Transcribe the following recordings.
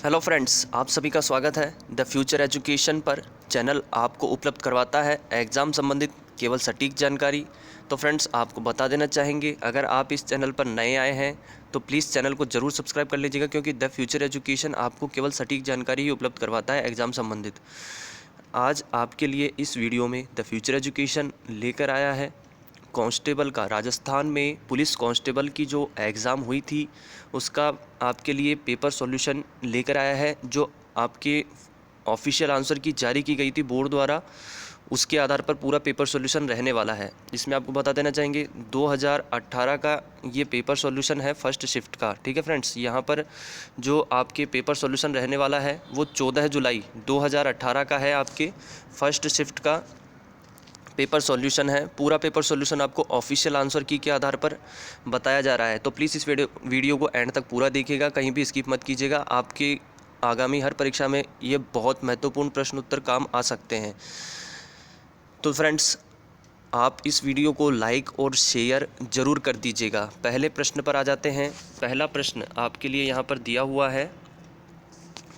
Hello friends, आप सभी का स्वागत है द फ्यूचर एजुकेशन पर। चैनल आपको उपलब्ध करवाता है एग्ज़ाम संबंधित केवल सटीक जानकारी। तो फ्रेंड्स, आपको बता देना चाहेंगे, अगर आप इस चैनल पर नए आए हैं तो प्लीज़ चैनल को ज़रूर सब्सक्राइब कर लीजिएगा, क्योंकि द फ्यूचर एजुकेशन आपको केवल सटीक जानकारी ही उपलब्ध करवाता है एग्ज़ाम संबंधित। आज आपके लिए इस वीडियो में द फ्यूचर एजुकेशन लेकर आया है कांस्टेबल का, राजस्थान में पुलिस कांस्टेबल की जो एग्ज़ाम हुई थी उसका आपके लिए पेपर सॉल्यूशन लेकर आया है, जो आपके ऑफिशियल आंसर की जारी की गई थी बोर्ड द्वारा। उसके आधार पर पूरा पेपर सॉल्यूशन रहने वाला है। इसमें आपको बता देना चाहेंगे 2018 का ये पेपर सॉल्यूशन है फर्स्ट शिफ्ट का। ठीक है फ्रेंड्स, यहाँ पर जो आपके पेपर सॉल्यूशन रहने वाला है वो 14 जुलाई 2018 का है। आपके फर्स्ट शिफ्ट का पेपर सॉल्यूशन है। पूरा पेपर सॉल्यूशन आपको ऑफिशियल आंसर की के आधार पर बताया जा रहा है। तो प्लीज़ इस वीडियो को एंड तक पूरा देखिएगा, कहीं भी स्किप मत कीजिएगा। आपकी आगामी हर परीक्षा में ये बहुत महत्वपूर्ण प्रश्न उत्तर काम आ सकते हैं। तो फ्रेंड्स, आप इस वीडियो को लाइक और शेयर ज़रूर कर दीजिएगा। पहले प्रश्न पर आ जाते हैं। पहला प्रश्न आपके लिए यहाँ पर दिया हुआ है,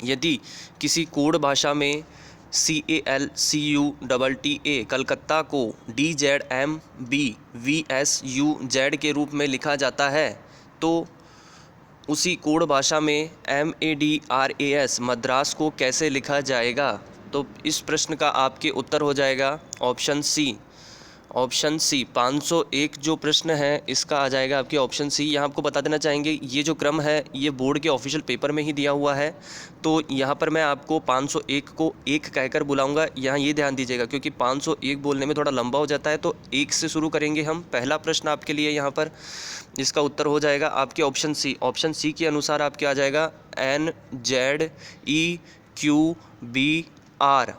यदि किसी कोड भाषा में CALCUTTA कलकत्ता को DZMBVSUZ के रूप में लिखा जाता है, तो उसी कोड भाषा में MADRAS मद्रास को कैसे लिखा जाएगा? तो इस प्रश्न का आपके उत्तर हो जाएगा ऑप्शन सी। 501 जो प्रश्न है इसका आ जाएगा आपके ऑप्शन सी। यहाँ आपको बता देना चाहेंगे, ये जो क्रम है ये बोर्ड के ऑफिशियल पेपर में ही दिया हुआ है। तो यहाँ पर मैं आपको 501 को एक कहकर बुलाऊंगा। यहाँ ये ध्यान दीजिएगा, क्योंकि 501 बोलने में थोड़ा लंबा हो जाता है, तो एक से शुरू करेंगे हम। पहला प्रश्न आपके लिए यहाँ पर इसका उत्तर हो जाएगा आपके ऑप्शन सी। ऑप्शन सी के अनुसार आपके आ जाएगा NZEQBR,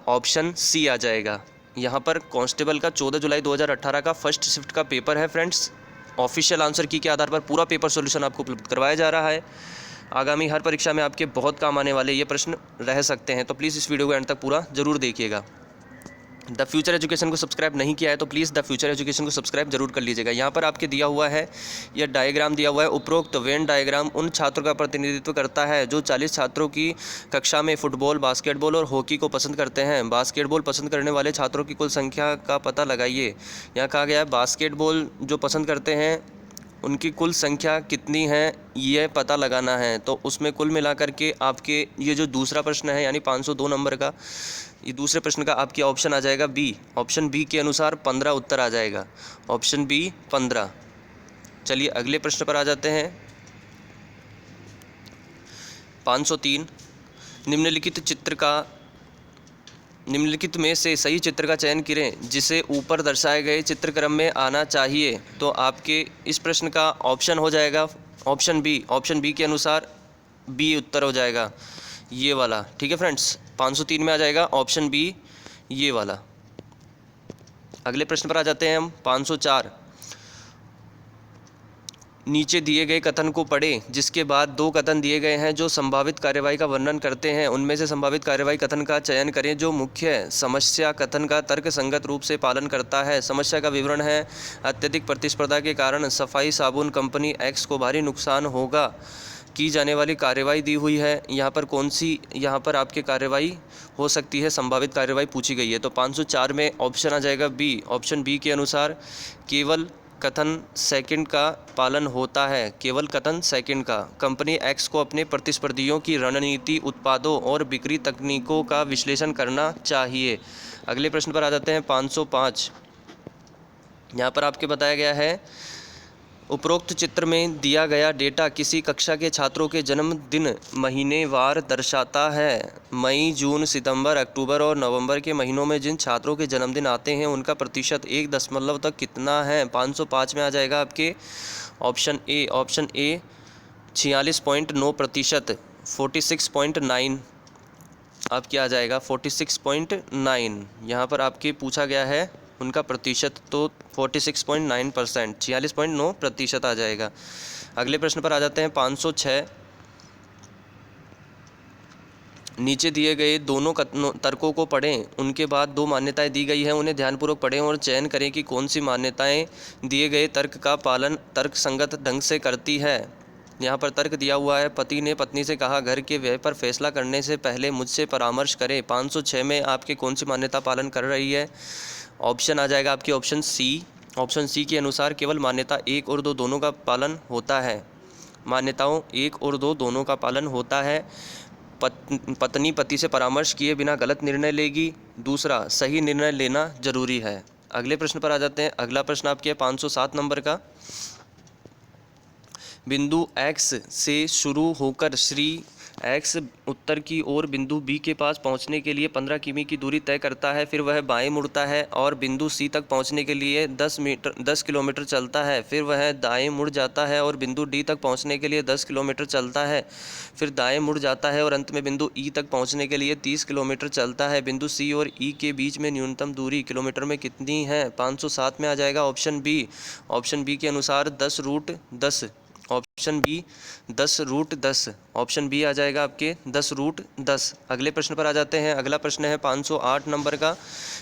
ऑप्शन सी आ जाएगा। यहाँ पर कांस्टेबल का 14 जुलाई 2018 का फर्स्ट शिफ्ट का पेपर है फ्रेंड्स। ऑफिशियल आंसर की के आधार पर पूरा पेपर सॉल्यूशन आपको उपलब्ध करवाया जा रहा है। आगामी हर परीक्षा में आपके बहुत काम आने वाले ये प्रश्न रह सकते हैं। तो प्लीज़ इस वीडियो को एंड तक पूरा ज़रूर देखिएगा। द फ्यूचर एजुकेशन को सब्सक्राइब नहीं किया है तो प्लीज़ द फ्यूचर एजुकेशन को सब्सक्राइब जरूर कर लीजिएगा। यहाँ पर आपके दिया हुआ है, यह डायग्राम दिया हुआ है। उपरोक्त वेन डायग्राम उन छात्रों का प्रतिनिधित्व करता है जो 40 छात्रों की कक्षा में फुटबॉल, बास्केटबॉल और हॉकी को पसंद करते हैं। बास्केटबॉल पसंद करने वाले छात्रों की कुल संख्या का पता लगाइए। यहाँ कहा गया है बास्केटबॉल जो पसंद करते हैं उनकी कुल संख्या कितनी है ये पता लगाना है। तो उसमें कुल मिलाकर के आपके ये जो दूसरा प्रश्न है, यानी 502 नंबर का, ये दूसरे प्रश्न का आपके ऑप्शन आ जाएगा बी। ऑप्शन बी के अनुसार 15 उत्तर आ जाएगा। Option B 15। चलिए अगले प्रश्न पर आ जाते हैं। 503, निम्नलिखित में से सही चित्र का चयन करें जिसे ऊपर दर्शाए गए चित्रक्रम में आना चाहिए। तो आपके इस प्रश्न का ऑप्शन हो जाएगा ऑप्शन बी। ऑप्शन बी के अनुसार बी उत्तर हो जाएगा, ये वाला। ठीक है फ्रेंड्स, 503 में आ जाएगा ऑप्शन बी, ये वाला। अगले प्रश्न पर आ जाते हैं हम। 504, नीचे दिए गए कथन को पढ़ें जिसके बाद दो कथन दिए गए हैं जो संभावित कार्यवाही का वर्णन करते हैं। उनमें से संभावित कार्यवाही कथन का चयन करें जो मुख्य समस्या कथन का तर्क संगत रूप से पालन करता है। समस्या का विवरण है, अत्यधिक प्रतिस्पर्धा के कारण सफाई साबुन कंपनी एक्स को भारी नुकसान होगा, की जाने वाली कार्यवाही दी हुई है। यहाँ पर कौन सी यहाँ पर आपकी कार्यवाही हो सकती है, संभावित कार्यवाही पूछी गई है। तो 504 में ऑप्शन आ जाएगा बी। ऑप्शन बी के अनुसार केवल कथन सेकंड का पालन होता है। केवल कथन सेकंड का, कंपनी एक्स को अपने प्रतिस्पर्धियों की रणनीति, उत्पादों और बिक्री तकनीकों का विश्लेषण करना चाहिए। अगले प्रश्न पर आ जाते हैं। 505, यहाँ पर आपके बताया गया है, उपरोक्त चित्र में दिया गया डेटा किसी कक्षा के छात्रों के जन्मदिन महीनेवार दर्शाता है। मई, जून, सितंबर, अक्टूबर और नवंबर के महीनों में जिन छात्रों के जन्मदिन आते हैं उनका प्रतिशत 1 दशमलव तक कितना है। 505 में आ जाएगा आपके ऑप्शन ए। ऑप्शन ए 46.9%, 46.9 आपके आ जाएगा, 46.9। यहाँ पर आपके पूछा गया है उनका प्रतिशत, तो 46.9%, 46.9% आ जाएगा। अगले प्रश्न पर आ जाते हैं। 506, नीचे दिए गए दोनों तर्कों को पढ़ें, उनके बाद दो मान्यताएं दी गई हैं, उन्हें ध्यानपूर्वक पढ़ें और चयन करें कि कौन सी मान्यताएं दिए गए तर्क का पालन तर्कसंगत ढंग से करती है। यहाँ पर तर्क दिया हुआ है, पति ने पत्नी से कहा घर के व्यय पर फैसला करने से पहले मुझसे परामर्श करें। 506 में आपके कौन सी मान्यता पालन कर रही है? ऑप्शन आ जाएगा आपकी ऑप्शन सी। ऑप्शन सी के अनुसार केवल मान्यता 1 और 2 दोनों का पालन होता है। मान्यताओं 1 और 2 दोनों का पालन होता है। पत्नी पति से परामर्श किए बिना गलत निर्णय लेगी। दूसरा, सही निर्णय लेना जरूरी है। अगले प्रश्न पर आ जाते हैं। अगला प्रश्न आपके 507 नंबर का। बिंदु X से शुरू होकर श्री X उत्तर की ओर बिंदु B के पास पहुंचने के लिए 15 किमी की दूरी तय करता है। फिर वह बाएं मुड़ता है और बिंदु C तक पहुंचने के लिए 10 किलोमीटर चलता है। फिर वह दाएं मुड़ जाता है और बिंदु D तक पहुंचने के लिए 10 किलोमीटर चलता है। फिर दाएं मुड़ जाता है और अंत में बिंदु E तक पहुंचने के लिए 30 किलोमीटर चलता है। बिंदु C और E के बीच में न्यूनतम दूरी किलोमीटर में कितनी है? 507 में आ जाएगा ऑप्शन बी। ऑप्शन बी के अनुसार 10 root 10। Option B 10 root 10। Option B आ जाएगा आपके 10 रूट 10। अगले प्रश्न पर आ जाते हैं। अगला प्रश्न है 508 नंबर का।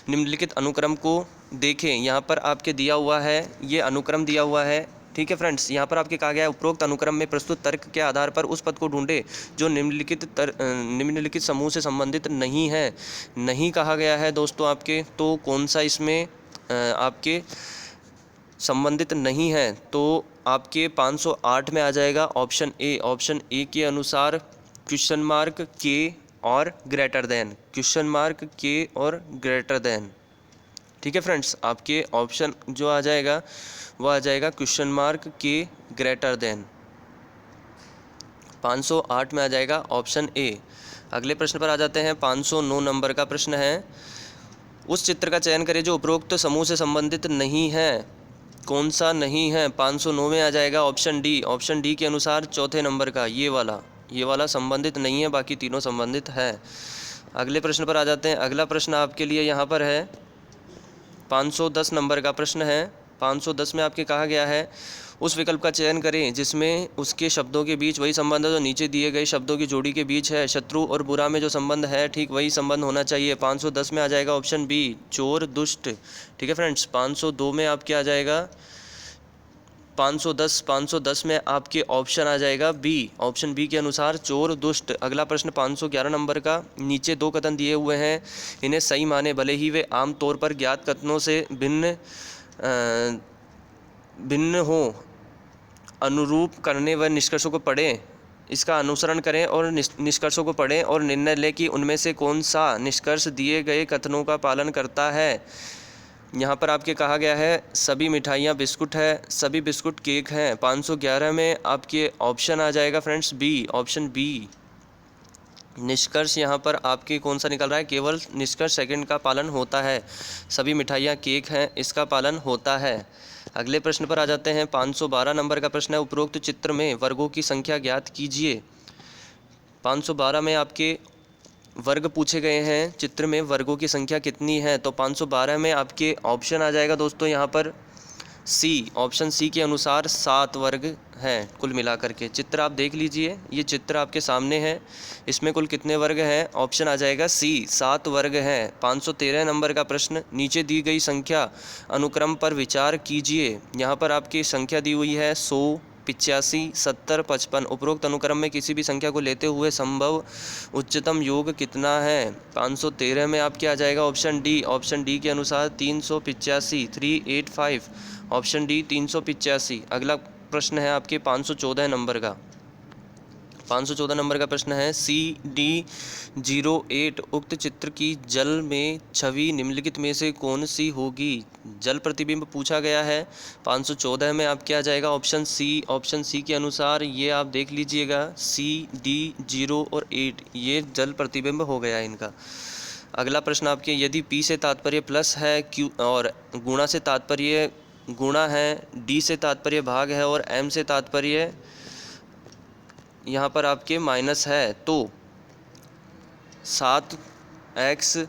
निम्नलिखित अनुक्रम को देखें। यहाँ पर आपके दिया हुआ है, ये अनुक्रम दिया हुआ है, ठीक है फ्रेंड्स। यहाँ पर आपके कहा गया है उपरोक्त अनुक्रम में प्रस्तुत तर्क के आधार पर उस पद को ढूंढे जो निम्नलिखित समूह से संबंधित नहीं है। नहीं कहा गया है दोस्तों आपके, तो कौन सा इसमें आपके संबंधित नहीं है? तो आपके 508 में आ जाएगा ऑप्शन ए। ऑप्शन ए के अनुसार क्वेश्चन मार्क के और ग्रेटर देन, क्वेश्चन मार्क के और ग्रेटर देन, ठीक है फ्रेंड्स। आपके ऑप्शन जो आ जाएगा वो आ जाएगा क्वेश्चन मार्क के ग्रेटर देन। 508 में आ जाएगा ऑप्शन ए। अगले प्रश्न पर आ जाते हैं। 509 नंबर का प्रश्न है। उस चित्र का चयन करें जो उपरोक्त समूह से संबंधित नहीं है। कौन सा नहीं है? 509 में आ जाएगा ऑप्शन डी। ऑप्शन डी के अनुसार चौथे नंबर का ये वाला संबंधित नहीं है, बाकी तीनों संबंधित है। अगले प्रश्न पर आ जाते हैं। अगला प्रश्न आपके लिए यहाँ पर है 510 नंबर का प्रश्न है। 510 में आपके कहा गया है उस विकल्प का चयन करें जिसमें उसके शब्दों के बीच वही संबंध है जो नीचे दिए गए शब्दों की जोड़ी के बीच है। शत्रु और बुरा में जो संबंध है ठीक वही संबंध होना चाहिए। 510 में आ जाएगा ऑप्शन बी, चोर दुष्ट, ठीक है फ्रेंड्स। 502 में आपके आ जाएगा 510 में आपके ऑप्शन आ जाएगा बी। ऑप्शन बी के अनुसार चोर दुष्ट। अगला प्रश्न 511 नंबर का। नीचे 2 कथन दिए हुए हैं, इन्हें सही माने भले ही वे आम तौर पर ज्ञात कथनों से भिन्न हो, अनुरूप करने व निष्कर्षों को पढ़ें। इसका अनुसरण करें और निष्कर्षों को पढ़ें और निर्णय लें कि उनमें से कौन सा निष्कर्ष दिए गए कथनों का पालन करता है। यहाँ पर आपके कहा गया है सभी मिठाइयाँ बिस्कुट है, सभी बिस्कुट केक हैं। 511 में आपके ऑप्शन आ जाएगा फ्रेंड्स बी। Option B. निष्कर्ष यहाँ पर आपके कौन सा निकल रहा है? केवल निष्कर्ष सेकंड का पालन होता है। सभी मिठाइयाँ केक हैं, इसका पालन होता है। अगले प्रश्न पर आ जाते हैं। 512 नंबर का प्रश्न है। उपरोक्त चित्र में वर्गों की संख्या ज्ञात कीजिए। 512 में आपके वर्ग पूछे गए हैं, चित्र में वर्गों की संख्या कितनी है? तो 512 में आपके ऑप्शन आ जाएगा दोस्तों यहाँ पर सी। ऑप्शन सी के अनुसार 7 वर्ग हैं कुल मिलाकर के। चित्र आप देख लीजिए, ये चित्र आपके सामने है, इसमें कुल कितने वर्ग हैं? ऑप्शन आ जाएगा सी, 7 वर्ग हैं। 513 नंबर का प्रश्न। नीचे दी गई संख्या अनुक्रम पर विचार कीजिए। यहाँ पर आपकी संख्या दी हुई है 100, 85, 70, 55। उपरोक्त अनुक्रम में किसी भी संख्या को लेते हुए संभव उच्चतम योग कितना है? 513 में आपके आ जाएगा ऑप्शन डी। ऑप्शन डी के अनुसार 385, 385। Option D 385। अगला प्रश्न है आपके 514 नंबर का। 514 नंबर का प्रश्न है CD08 उक्त चित्र की जल में छवि निम्नलिखित में से कौन सी होगी? जल प्रतिबिंब पूछा गया है। 514 में आप क्या जाएगा ऑप्शन सी। ऑप्शन सी के अनुसार ये आप देख लीजिएगा CD0 और 8 ये जल प्रतिबिंब हो गया है इनका। अगला प्रश्न आपके यदि P से तात्पर्य प्लस है, Q और गुणा से तात्पर्य गुणा है, D से तात्पर्य भाग है और M से तात्पर्य यहाँ पर आपके माइनस है, तो 7x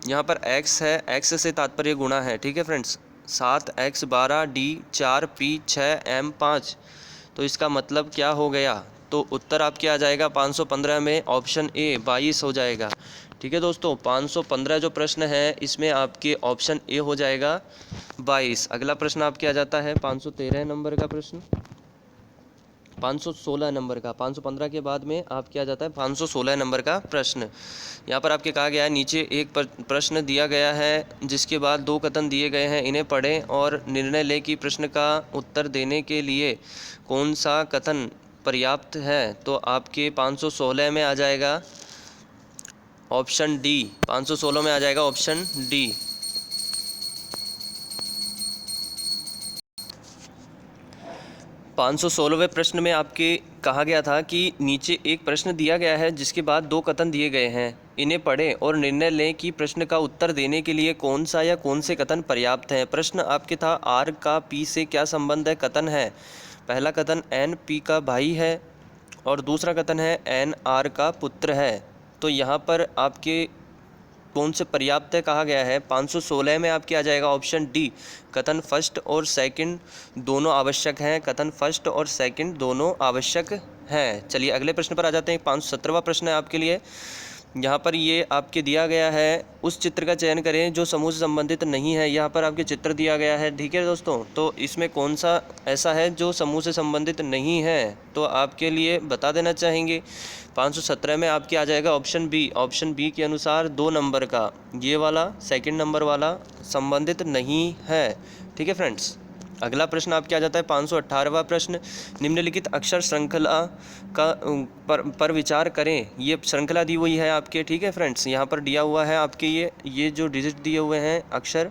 यहाँ पर x है, x से तात्पर्य गुणा है, ठीक है friends. 7x 12 D 4 P 6 M 5। तो इसका मतलब क्या हो गया? तो उत्तर आपके आ जाएगा 515 में ऑप्शन ए 22 हो जाएगा। ठीक है दोस्तों, 515 जो प्रश्न है इसमें आपके ऑप्शन ए हो जाएगा 22। अगला प्रश्न आपके आ जाता है 513 नंबर का प्रश्न। 516 नंबर का, 515 के बाद में आपके आ जाता है 516 नंबर का प्रश्न। यहाँ पर आपके कहा गया है नीचे एक प्रश्न दिया गया है जिसके बाद दो कथन दिए गए हैं, इन्हें पढ़ें और निर्णय लें कि प्रश्न का उत्तर देने के लिए कौन सा कथन पर्याप्त है। तो आपके 516 में आ जाएगा ऑप्शन डी, 516 में आ जाएगा ऑप्शन डी। 516वें प्रश्न में आपके कहा गया था कि नीचे एक प्रश्न दिया गया है जिसके बाद दो कथन दिए गए हैं, इन्हें पढ़ें और निर्णय लें कि प्रश्न का उत्तर देने के लिए कौन सा या कौन से कथन पर्याप्त हैं। प्रश्न आपके था आर का पी से क्या संबंध है। कथन है, पहला कथन एन पी का भाई है और दूसरा कथन है एन आर का पुत्र है। तो यहाँ पर आपके कौन से पर्याप्त है कहा गया है। 516 में आपके आ जाएगा ऑप्शन डी, कथन फर्स्ट और सेकंड दोनों आवश्यक हैं। कथन फर्स्ट और सेकंड दोनों आवश्यक हैं। चलिए अगले प्रश्न पर आ जाते हैं। 517वां प्रश्न है आपके लिए। यहाँ पर ये आपके दिया गया है, उस चित्र का चयन करें जो समूह से संबंधित नहीं है। यहाँ पर आपके चित्र दिया गया है, ठीक है दोस्तों। तो इसमें कौन सा ऐसा है जो समूह से संबंधित नहीं है, तो आपके लिए बता देना चाहेंगे। 517 में आपके आ जाएगा ऑप्शन बी। ऑप्शन बी के अनुसार 2 नंबर का ये वाला सेकंड नंबर वाला संबंधित नहीं है, ठीक है फ्रेंड्स। अगला प्रश्न आपके आ जाता है 518वां प्रश्न। निम्नलिखित अक्षर श्रृंखला का पर विचार करें। ये श्रृंखला दी हुई है आपके, ठीक है फ्रेंड्स। यहाँ पर दिया हुआ है आपके ये जो डिजिट दिए हुए हैं अक्षर,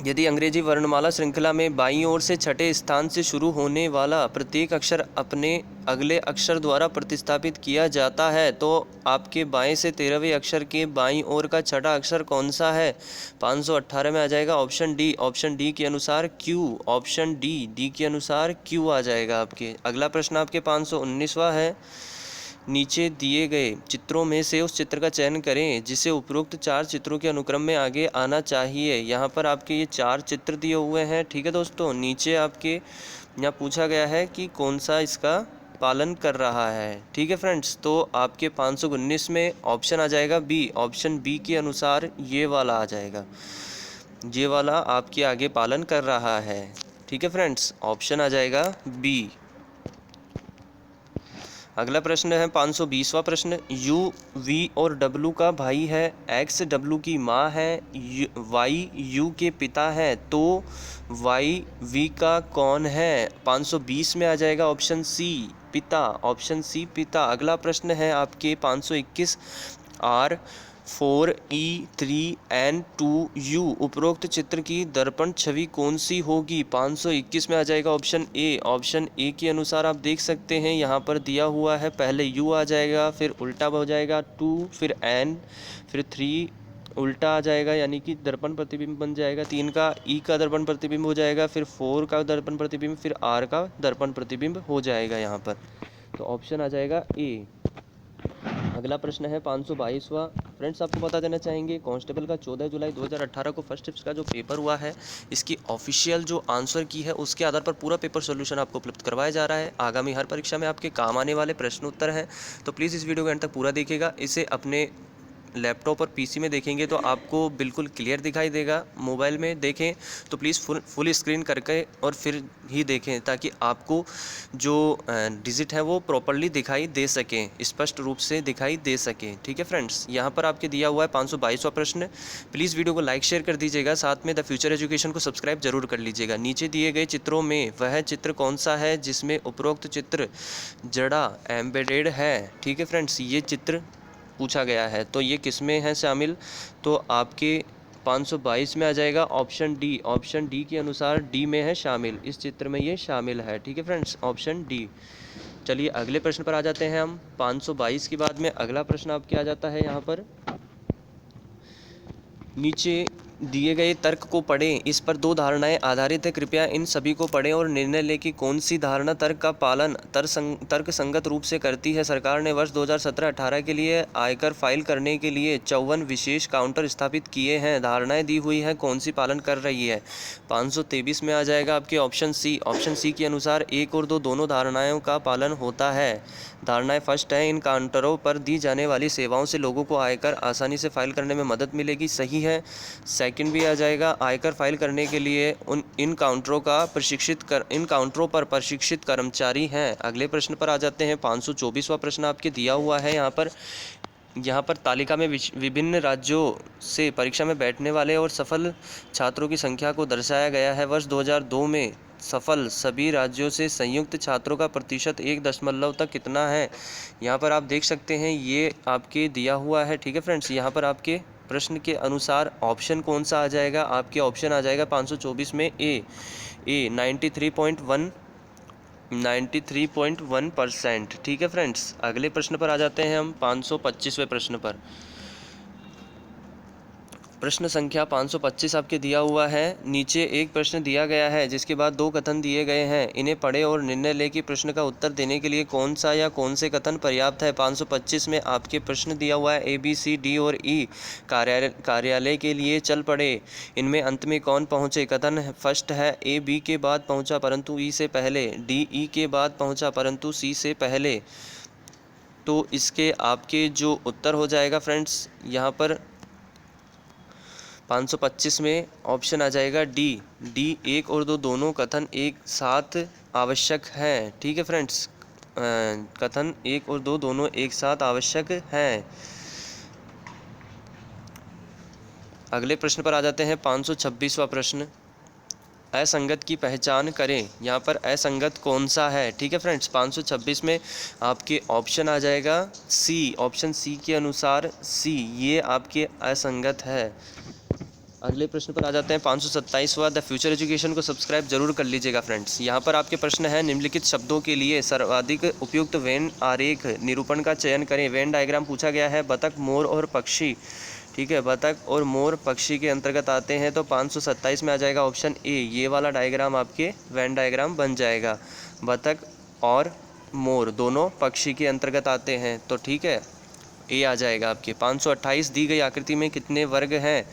यदि अंग्रेजी वर्णमाला श्रृंखला में बाईं ओर से छठे स्थान से शुरू होने वाला प्रत्येक अक्षर अपने अगले अक्षर द्वारा प्रतिस्थापित किया जाता है तो आपके बाएं से 13वें अक्षर के बाईं ओर का छठा अक्षर कौन सा है। 518 में आ जाएगा ऑप्शन डी। ऑप्शन डी के अनुसार क्यू। ऑप्शन डी के अनुसार क्यू आ जाएगा आपके। अगला प्रश्न आपके 519वां है। नीचे दिए गए चित्रों में से उस चित्र का चयन करें जिसे उपरोक्त 4 चित्रों के अनुक्रम में आगे आना चाहिए। यहाँ पर आपके ये 4 चित्र दिए हुए हैं, ठीक है दोस्तों। नीचे आपके यहाँ पूछा गया है कि कौन सा इसका पालन कर रहा है, ठीक है फ्रेंड्स। तो आपके 519 में ऑप्शन आ जाएगा बी। ऑप्शन बी के अनुसार ये वाला आ जाएगा, ये वाला आपके आगे पालन कर रहा है, ठीक है फ्रेंड्स। ऑप्शन आ जाएगा बी। अगला प्रश्न है 520वां प्रश्न। यू वी और डब्लू का भाई है, एक्स डब्लू की माँ है, वाई यू के पिता है, तो वाई वी का कौन है। 520 में आ जाएगा ऑप्शन सी पिता। ऑप्शन सी पिता। अगला प्रश्न है आपके 521। आर 4E3N2U उपरोक्त चित्र की दर्पण छवि कौन सी होगी। 521 में आ जाएगा ऑप्शन ए। ऑप्शन ए के अनुसार आप देख सकते हैं यहाँ पर दिया हुआ है, पहले U आ जाएगा, फिर उल्टा हो जाएगा 2, फिर N, फिर 3 उल्टा आ जाएगा यानी कि दर्पण प्रतिबिंब बन जाएगा। 3 का E का दर्पण प्रतिबिंब हो जाएगा, फिर 4 का दर्पण प्रतिबिंब, फिर R का दर्पण प्रतिबिंब हो जाएगा यहाँ पर। तो ऑप्शन आ जाएगा ए। अगला प्रश्न है 522वां। फ्रेंड्स आपको बता देना चाहेंगे कांस्टेबल का 14 जुलाई 2018 को फर्स्ट शिफ्ट का जो पेपर हुआ है, इसकी ऑफिशियल जो आंसर की है उसके आधार पर पूरा पेपर सॉल्यूशन आपको उपलब्ध करवाया जा रहा है। आगामी हर परीक्षा में आपके काम आने वाले प्रश्न उत्तर हैं, तो प्लीज़ इस वीडियो को एंड तक पूरा देखिएगा। इसे अपने लैपटॉप और पीसी में देखेंगे तो आपको बिल्कुल क्लियर दिखाई देगा। मोबाइल में देखें तो प्लीज़ फुल स्क्रीन करके और फिर ही देखें ताकि आपको जो डिजिट है वो प्रॉपरली दिखाई दे सकें, स्पष्ट रूप से दिखाई दे सकें, ठीक है फ्रेंड्स। यहाँ पर आपके दिया हुआ है 522वां प्रश्न। प्लीज़ वीडियो को लाइक शेयर कर दीजिएगा, साथ में द फ्यूचर एजुकेशन को सब्सक्राइब जरूर कर लीजिएगा। नीचे दिए गए चित्रों में वह चित्र कौन सा है जिसमें उपरोक्त चित्र जड़ा एम्बेडेड है, ठीक है फ्रेंड्स। ये चित्र पूछा गया है तो ये किस में है शामिल, तो आपके 522 में आ जाएगा ऑप्शन डी। ऑप्शन डी के अनुसार डी में है शामिल, इस चित्र में ये शामिल है, ठीक है फ्रेंड्स, ऑप्शन डी। चलिए अगले प्रश्न पर आ जाते हैं हम। 522 के बाद में अगला प्रश्न आपके आ जाता है यहाँ पर। नीचे दिए गए तर्क को पढ़ें, इस पर 2 धारणाएं आधारित है, कृपया इन सभी को पढ़ें और निर्णय लें कि कौन सी धारणा तर्क का पालन तर्क संगत रूप से करती है। सरकार ने वर्ष 2017-18 के लिए आयकर फाइल करने के लिए 54 विशेष काउंटर स्थापित किए हैं। धारणाएं दी हुई हैं, कौन सी पालन कर रही है। 523 में आ जाएगा आपके ऑप्शन सी। ऑप्शन सी के अनुसार 1 और 2 दोनों धारणाओं का पालन होता है। धारणाएं फर्स्ट है, इन काउंटरों पर दी जाने वाली सेवाओं से लोगों को आयकर आसानी से फाइल करने में मदद मिलेगी, सही है। सेकंड भी आ जाएगा, आयकर फाइल करने के लिए इन काउंटरों पर प्रशिक्षित कर्मचारी हैं। अगले प्रश्न पर आ जाते हैं। 524वां प्रश्न आपके दिया हुआ है यहाँ पर तालिका में विभिन्न राज्यों से परीक्षा में बैठने वाले और सफल छात्रों की संख्या को दर्शाया गया है। वर्ष 2002 में सफल सभी राज्यों से संयुक्त छात्रों का प्रतिशत 1 तक कितना है। यहाँ पर आप देख सकते हैं, ये आपके दिया हुआ है। ठीक है फ्रेंड्स, यहाँ पर आपके प्रश्न के अनुसार ऑप्शन कौन सा आ जाएगा, आपके ऑप्शन आ जाएगा 524 में ए 93.1%। ठीक है फ्रेंड्स, अगले प्रश्न पर आ जाते हैं हम 525वें प्रश्न पर। प्रश्न संख्या 525 आपके दिया हुआ है। नीचे एक प्रश्न दिया गया है जिसके बाद 2 कथन दिए गए हैं। इन्हें पढ़े और निर्णय लें कि प्रश्न का उत्तर देने के लिए कौन सा या कौन से कथन पर्याप्त है। 525 में आपके प्रश्न दिया हुआ है, ए बी सी डी और ई कार्यालय के लिए चल पड़े, इनमें अंत में कौन पहुँचे। कथन फर्स्ट है, ए बी के बाद पहुँचा परंतु ई से पहले, डी ई के बाद पहुँचा परंतु सी से पहले। तो इसके आपके जो उत्तर हो जाएगा फ्रेंड्स, यहाँ पर 525 में ऑप्शन आ जाएगा डी 1 और 2 दोनों कथन एक साथ आवश्यक हैं। ठीक है फ्रेंड्स, कथन 1 और 2 दोनों एक साथ आवश्यक हैं। अगले प्रश्न पर आ जाते हैं। 526वां प्रश्न, असंगत की पहचान करें। यहाँ पर असंगत कौन सा है। ठीक है फ्रेंड्स, 526 में आपके ऑप्शन आ जाएगा सी, ऑप्शन सी के अनुसार सी, ये आपके असंगत है। अगले प्रश्न पर आ जाते हैं। 527वां, द फ्यूचर एजुकेशन को सब्सक्राइब जरूर कर लीजिएगा फ्रेंड्स। यहाँ पर आपके प्रश्न है, निम्नलिखित शब्दों के लिए सर्वाधिक उपयुक्त वेन आरेख निरूपण का चयन करें। वेन डायग्राम पूछा गया है। बतख, मोर और पक्षी। ठीक है, बतख और मोर पक्षी के अंतर्गत आते हैं, तो 527 में आ जाएगा ऑप्शन ए, ये वाला डायग्राम आपके वेन डायग्राम बन जाएगा। बतख और मोर दोनों पक्षी के अंतर्गत आते हैं, तो ठीक है, ए आ जाएगा आपके। 528, दी गई आकृति में कितने वर्ग हैं।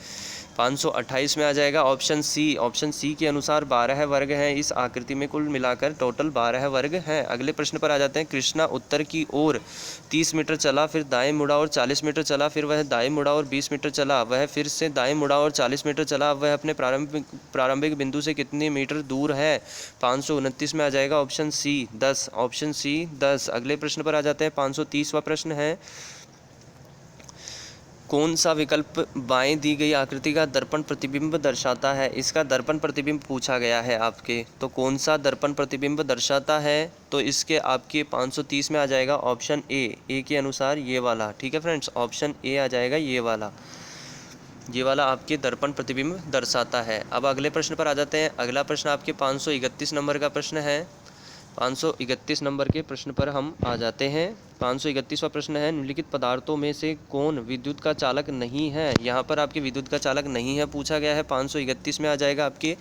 528 में आ जाएगा ऑप्शन सी, ऑप्शन सी के अनुसार 12 वर्ग हैं। इस आकृति में कुल मिलाकर टोटल 12 वर्ग हैं। अगले प्रश्न पर आ जाते हैं। कृष्णा उत्तर की ओर 30 मीटर चला, फिर दाएं मुड़ा और 40 मीटर चला, फिर वह दाएं मुड़ा और 20 मीटर चला, वह फिर से दाएं मुड़ा और 40 मीटर चला, वह अपने प्रारंभिक बिंदु से कितने मीटर दूर है। 529 में आ जाएगा ऑप्शन सी 10, ऑप्शन सी 10। अगले प्रश्न पर आ जाते हैं। 530वां प्रश्न है, कौन सा विकल्प बाएं दी गई आकृति का दर्पण प्रतिबिंब दर्शाता है। इसका दर्पण प्रतिबिंब पूछा गया है आपके, तो कौन सा दर्पण प्रतिबिंब दर्शाता है, तो इसके आपके 530 में आ जाएगा ऑप्शन ए के अनुसार ये वाला। ठीक है फ्रेंड्स, ऑप्शन ए आ जाएगा ये वाला आपके दर्पण प्रतिबिंब दर्शाता है। अब अगले प्रश्न पर आ जाते हैं। अगला प्रश्न आपके 531 नंबर का प्रश्न है। 531 नंबर के प्रश्न पर हम आ जाते हैं। 531वां प्रश्न है, निम्नलिखित पदार्थों में से कौन विद्युत का चालक नहीं है। यहाँ पर आपके विद्युत का चालक नहीं है पूछा गया है। 531 में आ जाएगा आपके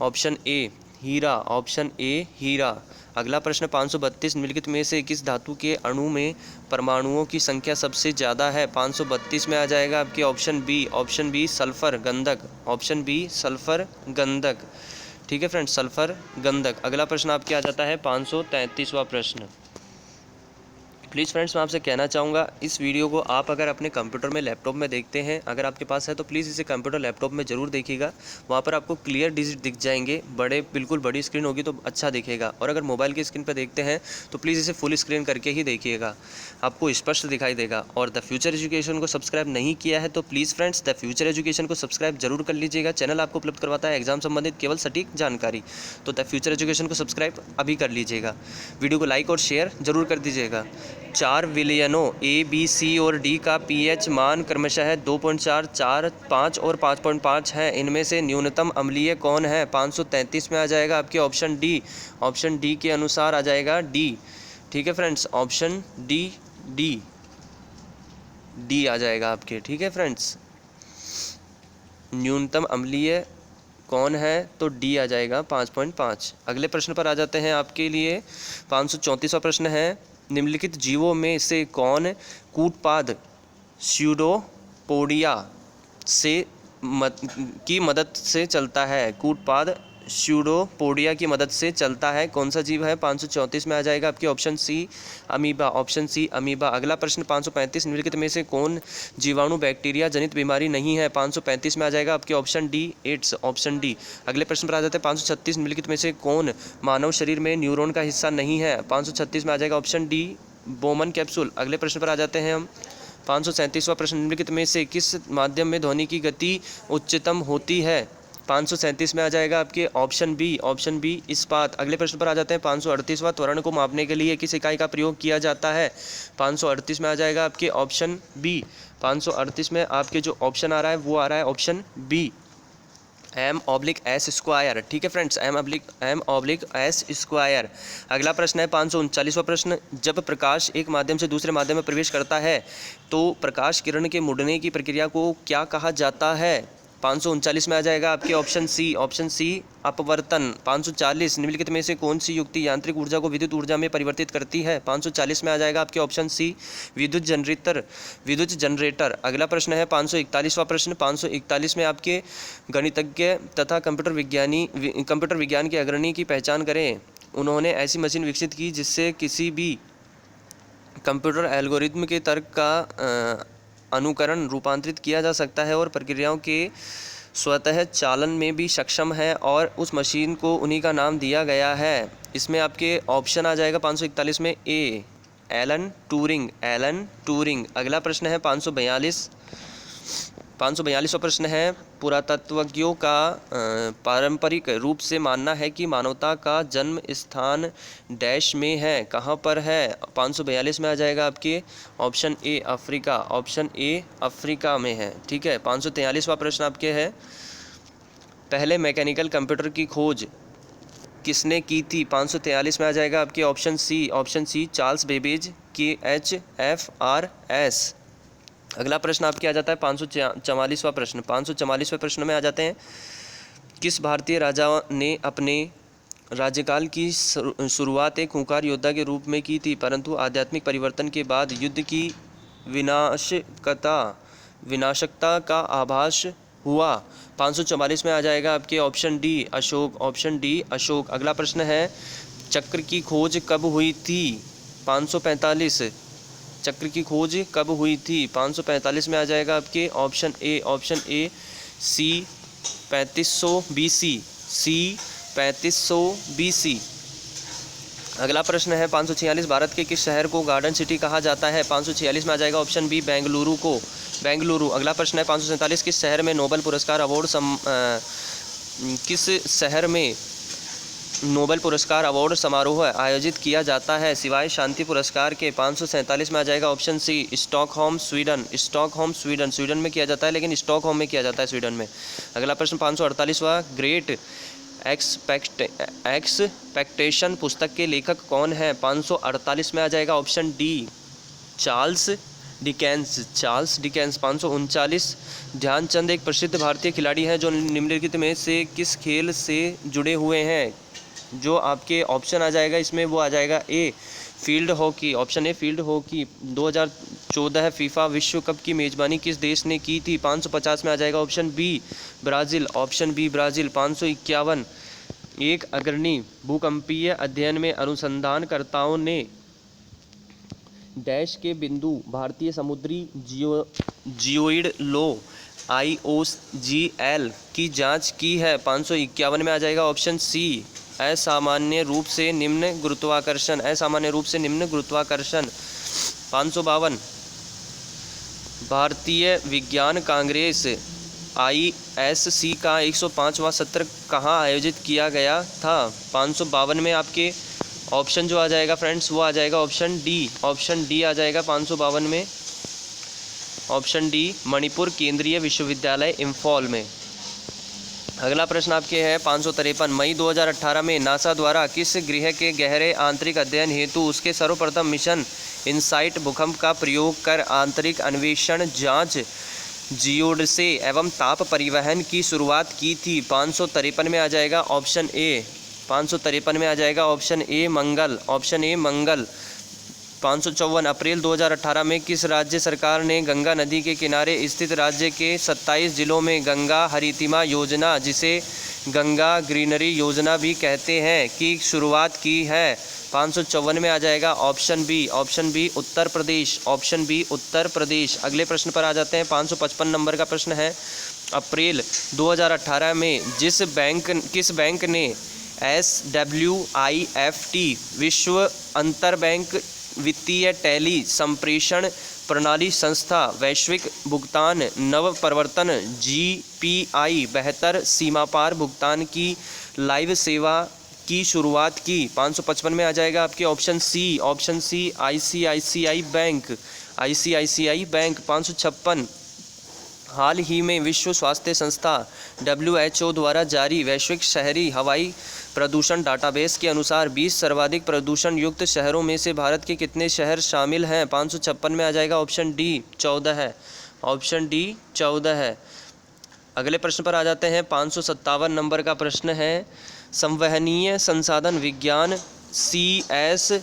option A Heera, option A हीरा। अगला प्रश्न 532, निम्नलिखित में से किस धातु के अणु में परमाणुओं की संख्या सबसे ज़्यादा है। 532 में आ जाएगा आपके ऑप्शन बी सल्फर गंधक, ऑप्शन बी सल्फर गंधक। ठीक है फ्रेंड्स, सल्फर गंधक। अगला प्रश्न आपके आ जाता है 533वां प्रश्न। प्लीज़ फ्रेंड्स, मैं आपसे कहना चाहूँगा, इस वीडियो को आप अगर अपने कंप्यूटर में लैपटॉप में देखते हैं, अगर आपके पास है तो प्लीज़ इसे कंप्यूटर लैपटॉप में ज़रूर देखिएगा। वहाँ पर आपको क्लियर डिजिट दिख जाएंगे, बिल्कुल बड़ी स्क्रीन होगी तो अच्छा दिखेगा। और अगर मोबाइल की स्क्रीन पर देखते हैं तो प्लीज़ इसे फुल स्क्रीन करके ही देखिएगा, आपको स्पष्ट दिखाई देगा। और द फ्यूचर एजुकेशन को सब्सक्राइब नहीं किया है तो please friends the future education को सब्सक्राइब जरूर कर लीजिएगा। चैनल आपको उपलब्ध करवाता है एग्जाम संबंधित केवल सटीक जानकारी, तो द फ्यूचर एजुकेशन को सब्सक्राइब अभी कर लीजिएगा। वीडियो को लाइक और शेयर जरूर कर दीजिएगा। 4 विलयनों ए बी सी और डी का पीएच मान क्रमशः 2.4, 4, 5 और 5.5 है। इनमें से न्यूनतम अम्लीय कौन है। 533 में आ जाएगा आपके ऑप्शन डी के अनुसार आ जाएगा डी। ठीक है फ्रेंड्स, ऑप्शन डी आ जाएगा आपके। ठीक है फ्रेंड्स, न्यूनतम अम्लीय कौन है, तो डी आ जाएगा 5.5। अगले प्रश्न पर आ जाते हैं आपके लिए। 534वां प्रश्न है, निम्नलिखित जीवों में से कौन कूटपाद स्यूडोपोडिया की मदद से चलता है। कूटपाद स्यूडोपोडिया की मदद से चलता है? कौन सा जीव है? 534 में आ जाएगा आपके option C amoeba, option C amoeba. अगला प्रश्न 535, निम्नलिखित में से कौन जीवाणु बैक्टीरिया जनित बीमारी नहीं है? 535 में आ जाएगा आपके option D AIDS, option D. अगले प्रश्न पर आ जाते हैं 536, निम्नलिखित में से कौन मानव शरीर में न्यूरॉन का हिस्सा नहीं है? 536 में आ जाएगा ऑप्शन डी बोमन कैप्सूल। अगले प्रश्न पर आ जाते हैं हम 537वां प्रश्न, निम्नलिखित में से किस माध्यम में ध्वनि की गति उच्चतम होती है? 537 में आ जाएगा आपके ऑप्शन बी, ऑप्शन बी इस्पात। अगले प्रश्न पर आ जाते हैं 538वां, त्वरण को मापने के लिए किस इकाई का प्रयोग किया जाता है? 538 में आ जाएगा आपके ऑप्शन बी। 538 में आपके जो ऑप्शन आ रहा है वो आ रहा है ऑप्शन बी m/s²। ठीक है फ्रेंड्स, m/s²। अगला प्रश्न है 539वां प्रश्न, जब प्रकाश एक माध्यम से दूसरे माध्यम में प्रवेश करता है तो प्रकाश किरण के मुड़ने की प्रक्रिया को क्या कहा जाता है? 539 में आ जाएगा आपके ऑप्शन सी, ऑप्शन सी अपवर्तन। 540, निम्नलिखित में से कौन सी युक्ति यांत्रिक ऊर्जा को विद्युत ऊर्जा में परिवर्तित करती है? 540 में आ जाएगा आपके ऑप्शन सी विद्युत जनरेटर। अगला प्रश्न है 541वां प्रश्न। 541 में आपके गणितज्ञ तथा कंप्यूटर विज्ञान के अग्रणी की पहचान करें। उन्होंने ऐसी मशीन विकसित की जिससे किसी भी कंप्यूटर एल्गोरिथम के तर्क का अनुकरण रूपांतरित किया जा सकता है और प्रक्रियाओं के स्वतः चालन में भी सक्षम है, और उस मशीन को उन्हीं का नाम दिया गया है। इसमें आपके ऑप्शन आ जाएगा 541 में ए एलन ट्यूरिंग, एलन ट्यूरिंग। अगला प्रश्न है 542वां प्रश्न है, पुरातत्वज्ञों का पारंपरिक रूप से मानना है कि मानवता का जन्म स्थान डैश में है, कहाँ पर है? 542 में आ जाएगा आपके option A Africa, option A Africa में है। ठीक है, 543वां प्रश्न आपके है, पहले मैकेनिकल कंप्यूटर की खोज किसने की थी? 543 में आ जाएगा आपके option C, option C Charles Babbage, KHFRS। अगला प्रश्न आपके आ जाता है 544वां प्रश्न। 544वें प्रश्न में आ जाते हैं, किस भारतीय राजा ने अपने राज्यकाल की शुरुआत एक खूंखार योद्धा के रूप में की थी, परंतु आध्यात्मिक परिवर्तन के बाद युद्ध की विनाशकता का आभास हुआ? 544 में आ जाएगा आपके option D Ashok, option D Ashok. अगला प्रश्न है, चक्र की खोज कब हुई थी? 545, चक्र की खोज कब हुई थी? 545 में आ जाएगा आपके option A, option A C 3500 BC, C 3500 BC। अगला प्रश्न है 546, भारत के किस शहर को गार्डन सिटी कहा जाता है? 546 में आ जाएगा ऑप्शन बी बेंगलुरु को, बेंगलुरु। अगला प्रश्न है 547, किस शहर में नोबेल पुरस्कार अवार्ड समारोह आयोजित किया जाता है सिवाय शांति पुरस्कार के? 547 में आ जाएगा option C Stockholm, Sweden, Stockholm Sweden, Sweden में किया जाता है, लेकिन स्टॉकहोम में किया जाता है स्वीडन में। अगला प्रश्न 548वां, ग्रेट एक्सपेक्टेशन पुस्तक के लेखक कौन है? 548 में आ जाएगा option D Charles Dickens, Charles Dickens. 539, Dhyanchand एक प्रसिद्ध भारतीय खिलाड़ी हैं जो निम्नलिखित में से किस खेल से जुड़े हुए हैं? जो आपके ऑप्शन आ जाएगा इसमें वो आ जाएगा a field hockey, option a field hockey. 2014 FIFA विश्व कप की मेज़बानी किस देश ने की थी? 550 में आ जाएगा option B Brazil, option B Brazil. 551, एक अग्रणी भूकंपीय अध्ययन में अनुसंधानकर्ताओं ने डैश के बिंदु भारतीय समुद्री जियोइड लो IOGL की जांच की है? 551 में आ जाएगा ऑप्शन सी असामान्य रूप से निम्न गुरुत्वाकर्षण, असामान्य रूप से निम्न गुरुत्वाकर्षण। 552, भारतीय विज्ञान कांग्रेस ISC का 105वां सत्र कहाँ आयोजित किया गया था? 552 में आपके ऑप्शन जो आ जाएगा फ्रेंड्स वो आ जाएगा ऑप्शन डी, ऑप्शन डी आ जाएगा 552 में, ऑप्शन डी मणिपुर केंद्रीय विश्वविद्यालय इम्फॉल में। अगला प्रश्न आपके है 553, मई 2018 में नासा द्वारा किस ग्रह के गहरे आंतरिक अध्ययन हेतु उसके सर्वप्रथम मिशन इनसाइट भूकंप का प्रयोग कर आंतरिक अन्वेषण जांच जियोडसे एवं ताप परिवहन की शुरुआत की थी? 553 में आ जाएगा ऑप्शन ए, 553 में आ जाएगा option A Mangal, option A मंगल। 554 अप्रैल 2018 में किस राज्य सरकार ने गंगा नदी के किनारे स्थित राज्य के 27 जिलों में गंगा हरितिमा योजना, जिसे गंगा ग्रीनरी योजना भी कहते हैं, की शुरुआत की है? 554 में आ जाएगा option B Uttar Pradesh, option B Uttar Pradesh. अगले प्रश्न पर आ जाते हैं। 555 नंबर का प्रश्न है, अप्रैल 2018 में किस बैंक ने SWIFT विश्व अंतरबैंक वित्तीय टेली संप्रेषण प्रणाली संस्था, वैश्विक भुगतान नव प्रवर्तन GPI बेहतर सीमापार भुगतान की लाइव सेवा की शुरुआत की? 555 में आ जाएगा आपके option C ICICI bank, ICICI bank. 556 हाल ही में विश्व स्वास्थ्य संस्था WHO द्वारा जारी वैश्विक शहरी हवाई प्रदूषण डाटाबेस के अनुसार 20 सर्वाधिक प्रदूषण युक्त शहरों में से भारत के कितने शहर शामिल हैं? 556 में आ जाएगा ऑप्शन डी 14 है, ऑप्शन डी 14 है। अगले प्रश्न पर आ जाते हैं। 557 नंबर का प्रश्न है, संवहनीय संसाधन विज्ञान CSRS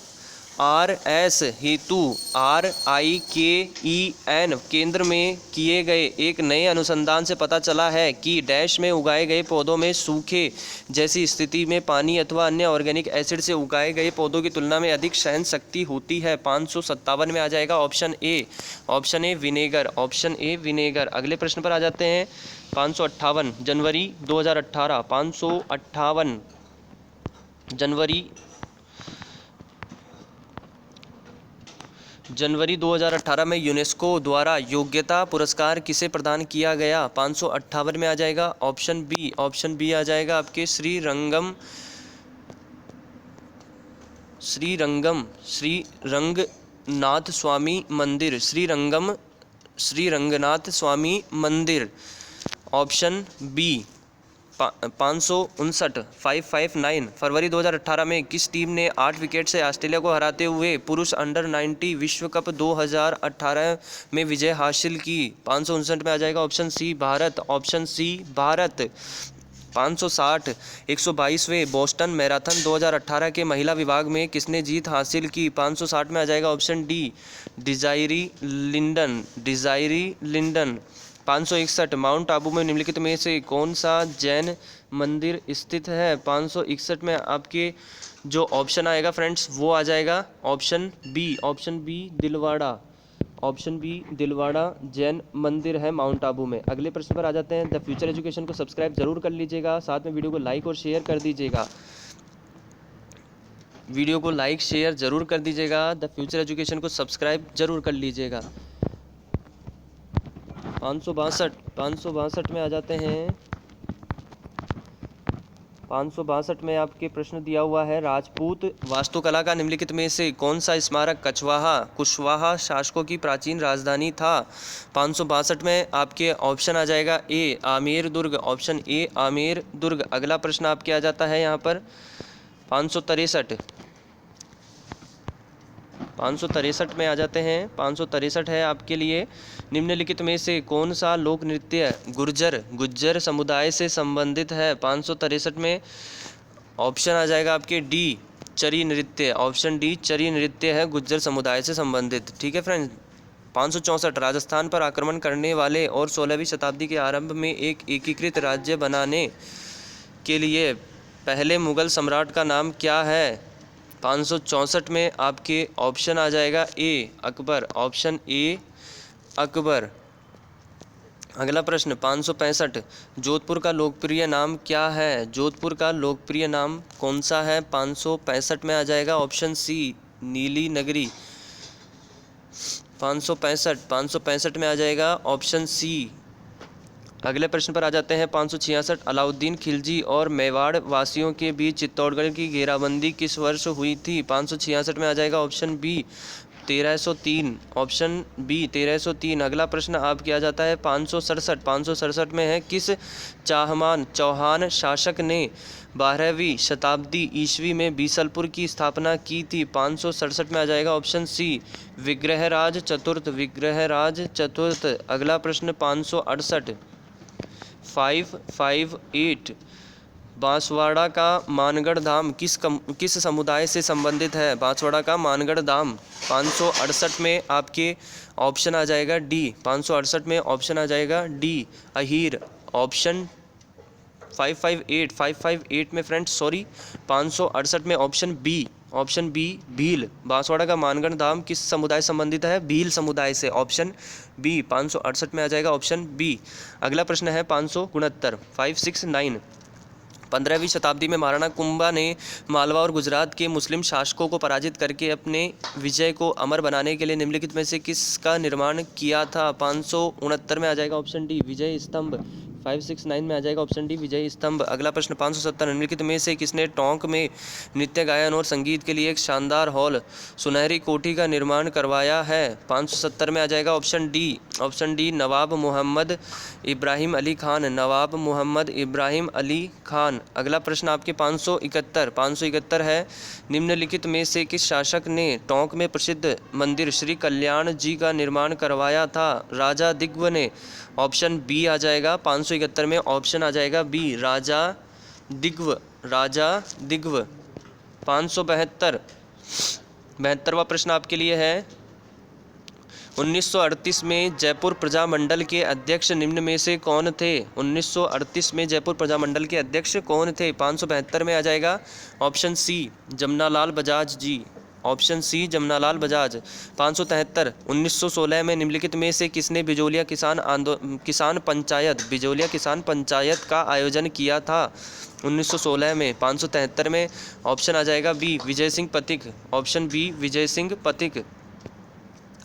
हेतु RIKEN केंद्र में किए गए एक नए अनुसंधान से पता चला है कि डैश में उगाए गए पौधों में सूखे जैसी स्थिति में पानी अथवा अन्य ऑर्गेनिक एसिड से उगाए गए पौधों की तुलना में अधिक सहन शक्ति होती है। 557 में आ जाएगा option A vinegar, option A vinegar. अगले प्रश्न पर आ जाते हैं। 558 जनवरी 2018, 558 जनवरी 2018 में यूनेस्को द्वारा योग्यता पुरस्कार किसे प्रदान किया गया? 558 में आ जाएगा ऑप्शन बी आ जाएगा आपके श्रीरंगनाथ स्वामी मंदिर, ऑप्शन बी। 559 फरवरी 2018 में किस टीम ने 8 विकेट से ऑस्ट्रेलिया को हराते हुए पुरुष अंडर 90 विश्व कप 2018 में विजय हासिल की? 559 में आ जाएगा option C Bharat, option C Bharat. 560 122वें बोस्टन मैराथन 2018 के महिला विभाग में किसने जीत हासिल की? 560 में आ जाएगा option D Desiree Linden. 561 mount Abu में निम्नलिखित में से कौन सा जैन मंदिर स्थित है? 561 में आपके जो ऑप्शन आएगा फ्रेंड्स वो आ जाएगा option B Dilwara, option B Dilwara Jain मंदिर है माउंट आबू में। अगले प्रश्न पर आ जाते हैं। द फ्यूचर एजुकेशन को सब्सक्राइब जरूर कर लीजिएगा, साथ में वीडियो को लाइक और शेयर कर दीजिएगा, वीडियो को लाइक शेयर जरूर कर दीजिएगा। द फ्यूचर एजुकेशन को सब्सक्राइब जरूर कर लीजिएगा। 562 में आ जाते हैं। 562 में आपके प्रश्न दिया हुआ है, राजपूत वास्तुकला का निम्नलिखित में से कौन सा स्मारक कुशवाहा शासकों की प्राचीन राजधानी था? 562 में आपके ऑप्शन आ जाएगा ए आमेर दुर्ग, ऑप्शन ए आमेर दुर्ग। अगला प्रश्न आपके आ जाता है यहाँ पर 563 में आ जाते हैं। 563 है आपके लिए, निम्नलिखित में से कौन सा लोक नृत्य गुज्जर समुदाय से संबंधित है? 563 में ऑप्शन आ जाएगा आपके डी चरी नृत्य, ऑप्शन डी चरी नृत्य है गुज्जर समुदाय से संबंधित। ठीक है फ्रेंड्स। 564 राजस्थान पर आक्रमण करने वाले और 16वीं शताब्दी के आरंभ में एक एकीकृत राज्य बनाने के लिए पहले मुगल सम्राट का नाम क्या है? 564 में आपके ऑप्शन आ जाएगा ए अकबर, ऑप्शन ए अकबर। अगला प्रश्न 565 जोधपुर का लोकप्रिय नाम क्या है? जोधपुर का लोकप्रिय नाम कौन सा है? 565 में आ जाएगा ऑप्शन सी नीली नगरी। 565 में आ जाएगा ऑप्शन सी। अगले प्रश्न पर आ जाते हैं। 566 अलाउद्दीन खिलजी और मेवाड़ वासियों के बीच चित्तौड़गढ़ की घेराबंदी किस वर्ष हुई थी? 566 में आ जाएगा ऑप्शन बी 1303, ऑप्शन बी 1303। अगला प्रश्न आपके आ जाता है 567 में है, किस चौहान शासक ने 12वीं शताब्दी ईस्वी में बीसलपुर की स्थापना की थी? 567 में आ जाएगा ऑप्शन सी विग्रहराज चतुर्थ। अगला प्रश्न 568 558 बांसवाड़ा का मानगढ़ धाम किस समुदाय से संबंधित है? बांसवाड़ा का मानगढ़ धाम 568 में आपके ऑप्शन आ जाएगा डी। 568 में ऑप्शन आ जाएगा डी अहीर। ऑप्शन 558 में फ्रेंड्स, सॉरी 568 में ऑप्शन बी भील। बांसवाड़ा का मानगढ़ धाम किस समुदाय से संबंधित है? भील समुदाय से। ऑप्शन बी 568 में आ जाएगा ऑप्शन बी। अगला प्रश्न है 569 15वीं शताब्दी में महाराणा कुंभा ने मालवा और गुजरात के मुस्लिम शासकों को पराजित करके अपने विजय को अमर बनाने के लिए निम्नलिखित में से किसका निर्माण किया था? 569 में आ जाएगा ऑप्शन डी विजय स्तंभ। 569 में आ जाएगा ऑप्शन डी विजय स्तंभ। अगला प्रश्न 570 निम्नलिखित में से किसने टोंक में नृत्य गायन और संगीत के लिए एक शानदार हॉल सुनहरी कोठी का निर्माण करवाया है? 570 में आ जाएगा ऑप्शन डी नवाब मोहम्मद इब्राहिम अली खान। नवाब मोहम्मद इब्राहिम अली खान। अगला प्रश्न आपके 571 है निम्नलिखित में से किस शासक ने टोंक में प्रसिद्ध मंदिर श्री कल्याण जी का निर्माण करवाया था? राजा दिग्व ने। ऑप्शन बी आ जाएगा 571 में ऑप्शन आ जाएगा बी राजा दिग्व। 572वां प्रश्न आपके लिए है 1938 में जयपुर प्रजामंडल के अध्यक्ष निम्न में से कौन थे? 1938 में जयपुर प्रजामंडल के अध्यक्ष कौन थे? 572 में आ जाएगा option C Jamnalal Bajaj ji. Option C Jamnalal Bajaj. 573 1916 में निम्नलिखित में से किसने बिजोलिया किसान पंचायत का आयोजन किया था? 1916 में। 573 में ऑप्शन आ जाएगा B Vijay Singh Pathik. Option B Vijay Singh Pathik.